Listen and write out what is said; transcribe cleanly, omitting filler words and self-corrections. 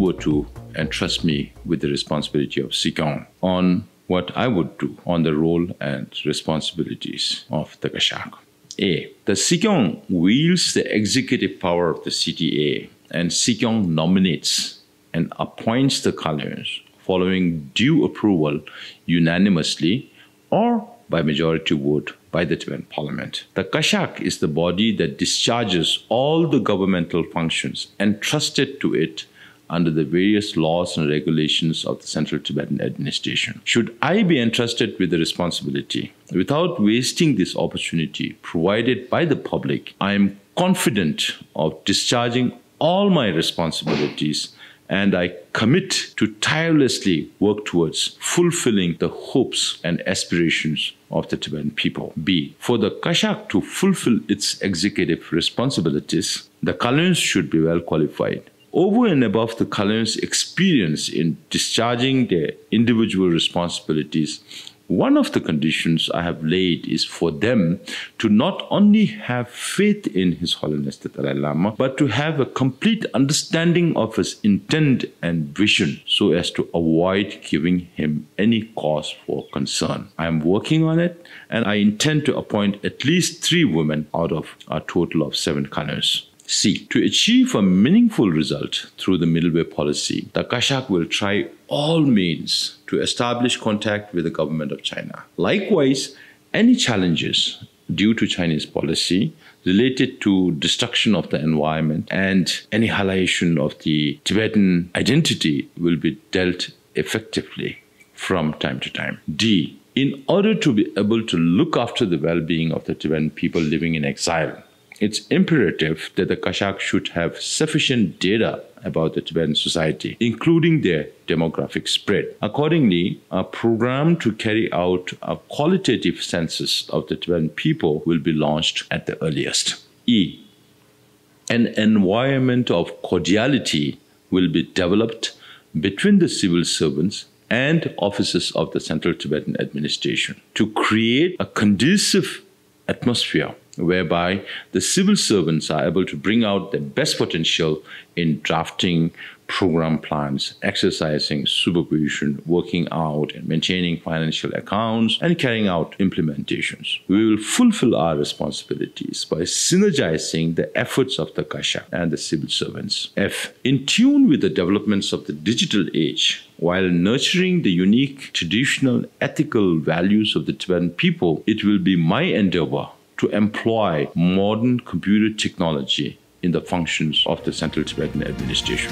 were to entrust me with the responsibility of Sikyong on what I would do on the role and responsibilities of the Kashag. A. The Sikyong wields the executive power of the CTA, and Sikyong nominates and appoints the colonials following due approval unanimously or by majority vote by the Tibetan parliament. The Kashag is the body that discharges all the governmental functions entrusted to it under the various laws and regulations of the Central Tibetan administration. Should I be entrusted with the responsibility, without wasting this opportunity provided by the public, I am confident of discharging all my responsibilities, and I commit to tirelessly work towards fulfilling the hopes and aspirations of the Tibetan people. B. For the Kashag to fulfill its executive responsibilities, the colonials should be well qualified. Over and above the colonials' experience in discharging their individual responsibilities, one of the conditions I have laid is for them to not only have faith in His Holiness the Dalai Lama, but to have a complete understanding of his intent and vision so as to avoid giving him any cause for concern. I am working on it, and I intend to appoint at least 3 women out of a total of 7 colonials. C. To achieve a meaningful result through the middle way policy, the Kashag will try all means to establish contact with the government of China. Likewise, any challenges due to Chinese policy related to destruction of the environment and annihilation of the Tibetan identity will be dealt effectively from time to time. D. In order to be able to look after the well-being of the Tibetan people living in exile, it's imperative that the Kashag should have sufficient data about the Tibetan society, including their demographic spread. Accordingly, a program to carry out a qualitative census of the Tibetan people will be launched at the earliest. E. An environment of cordiality will be developed between the civil servants and officers of the Central Tibetan administration to create a conducive atmosphere whereby the civil servants are able to bring out their best potential in drafting program plans, exercising supervision, working out and maintaining financial accounts, and carrying out implementations. We will fulfill our responsibilities by synergizing the efforts of the Kashag and the civil servants. F. In tune with the developments of the digital age, while nurturing the unique traditional ethical values of the Tibetan people, it will be my endeavor to employ modern computer technology in the functions of the Central Tibetan administration.